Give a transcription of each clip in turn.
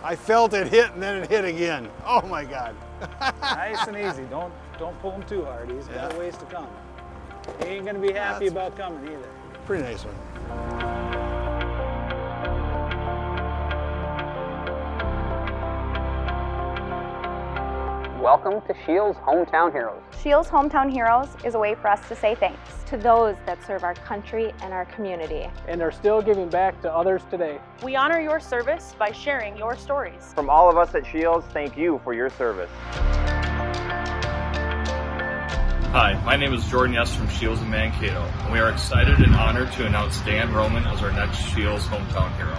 I felt it hit and then it hit again. Oh my God. Nice and easy. Don't pull him too hard. He's got a ways to come. He ain't gonna be happy about coming either. Pretty nice one. Welcome to Scheels Hometown Heroes. Scheels Hometown Heroes is a way for us to say thanks to those that serve our country and our community, and are still giving back to others today. We honor your service by sharing your stories. From all of us at Scheels, thank you for your service. Hi, my name is Jordan Yes from Scheels in Mankato, and we are excited and honored to announce Dan Rohman as our next Scheels Hometown Hero.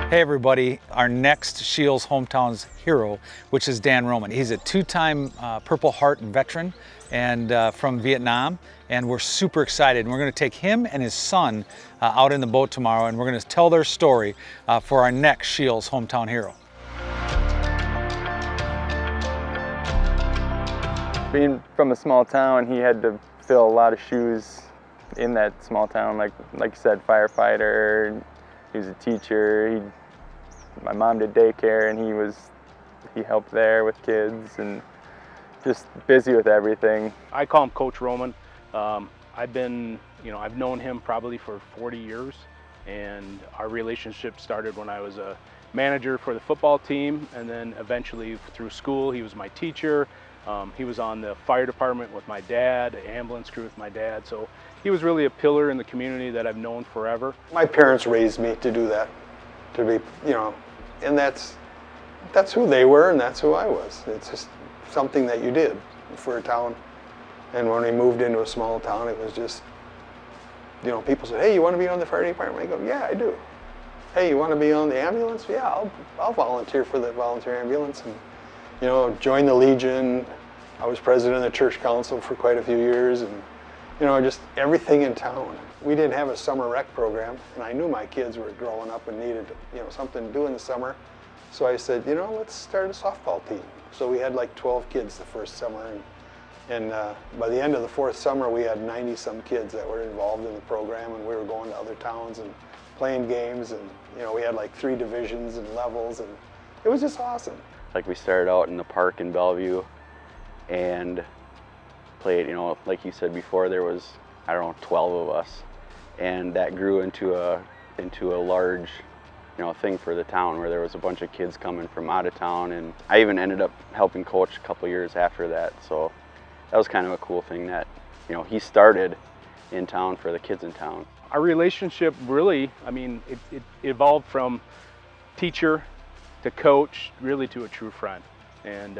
Hey everybody, our next Scheels Hometown's hero, which is Dan Rohman. He's a two-time Purple Heart veteran and from Vietnam, and we're super excited. And we're going to take him and his son out in the boat tomorrow, and we're going to tell their story for our next Scheels Hometown hero. Being from a small town, he had to fill a lot of shoes in that small town. Like you said, firefighter. He was a teacher. My mom did daycare, and he helped there with kids and just busy with everything. I call him Coach Rohman. I've known him probably for 40 years, and our relationship started when I was a manager for the football team, and then eventually through school he was my teacher. He was on the fire department with my dad, the ambulance crew with my dad, so he was really a pillar in the community that I've known forever. My parents raised me to do that, to be, and that's who they were and that's who I was. It's just something that you did for a town. And when we moved into a small town, it was just, people said, hey, you want to be on the fire department? I go, yeah, I do. Hey, you want to be on the ambulance? Yeah, I'll volunteer for the volunteer ambulance. And, joined the Legion. I was president of the church council for quite a few years, and just everything in town. We didn't have a summer rec program, and I knew my kids were growing up and needed, something to do in the summer. So I said, let's start a softball team. So we had like 12 kids the first summer, and by the end of the fourth summer, we had 90-some kids that were involved in the program, and we were going to other towns and playing games, and we had like 3 divisions and levels, and it was just awesome. Like we started out in the park in Bellevue and played, like you said before, there was, 12 of us, and that grew into a large, thing for the town, where there was a bunch of kids coming from out of town, and I even ended up helping coach a couple years after that. So that was kind of a cool thing that, he started in town for the kids in town. Our relationship really, it evolved from teacher to coach, really to a true friend, and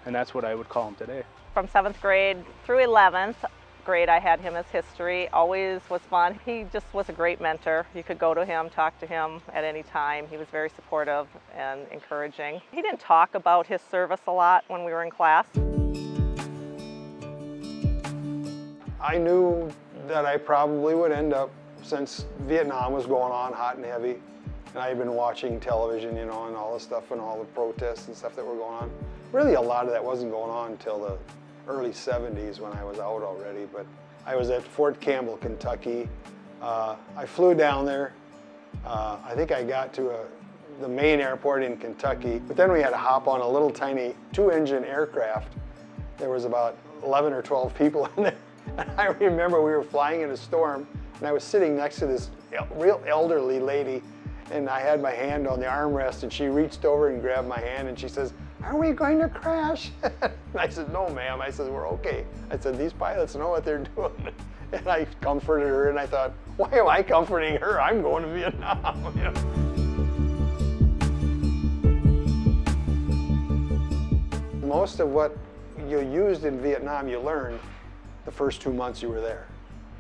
that's what I would call him today. From 7th grade through 11th grade, I had him as history. Always was fun. He just was a great mentor. You could go to him, talk to him at any time. He was very supportive and encouraging. He didn't talk about his service a lot when we were in class. I knew that I probably would end up, since Vietnam was going on hot and heavy, and I had been watching television, and all the stuff and all the protests and stuff that were going on. Really, a lot of that wasn't going on until the early 70s when I was out already, but I was at Fort Campbell, Kentucky. I flew down there. I think I got to the main airport in Kentucky, but then we had to hop on a little tiny 2-engine aircraft. There was about 11 or 12 people in there. And I remember we were flying in a storm, and I was sitting next to this real elderly lady, and I had my hand on the armrest, and she reached over and grabbed my hand, and she says, "Are we going to crash?" And I said, "No, ma'am." I said, "We're okay." I said, "These pilots know what they're doing." And I comforted her, and I thought, why am I comforting her? I'm going to Vietnam. Most of what you used in Vietnam, you learned the first 2 months you were there.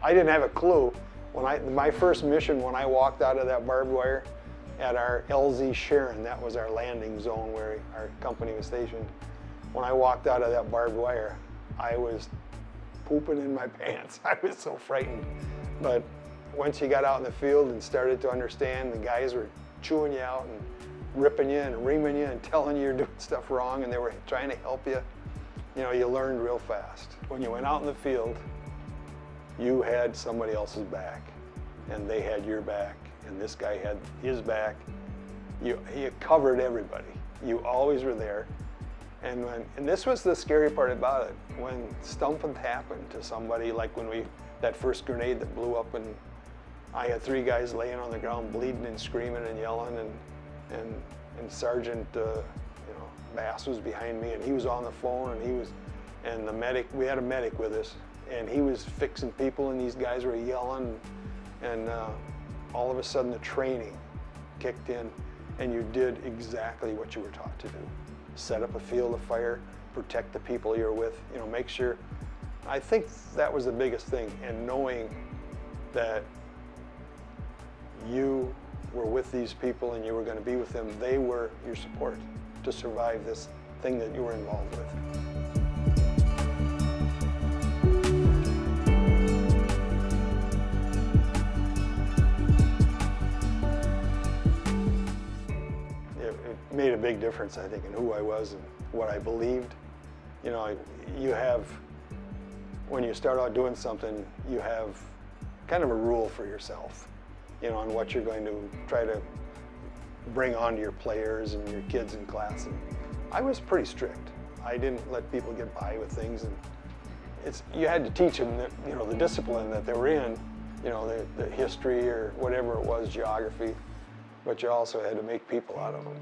I didn't have a clue. My first mission, when I walked out of that barbed wire at our LZ Sharon, that was our landing zone where our company was stationed. When I walked out of that barbed wire, I was pooping in my pants. I was so frightened. But once you got out in the field and started to understand, the guys were chewing you out and ripping you and reaming you and telling you you're doing stuff wrong, and they were trying to help you. You learned real fast. When you went out in the field, you had somebody else's back, and they had your back, and this guy had his back, you covered everybody. You always were there. And this was the scary part about it, when something happened to somebody, like when that first grenade that blew up, and I had 3 guys laying on the ground bleeding and screaming and yelling, and Sergeant Bass was behind me, and he was on the phone, and the medic, we had a medic with us, and he was fixing people, and these guys were yelling, and all of a sudden the training kicked in, and you did exactly what you were taught to do. Set up a field of fire, protect the people you're with, make sure. I think that was the biggest thing, and knowing that you were with these people and you were going to be with them, they were your support to survive this thing that you were involved with. It made a big difference, I think, in who I was and what I believed. When you start out doing something, you have kind of a rule for yourself, on what you're going to try to bring on to your players and your kids in class. And I was pretty strict. I didn't let people get by with things, and you had to teach them that, the discipline that they were in, the history or whatever it was, geography, but you also had to make people out of them.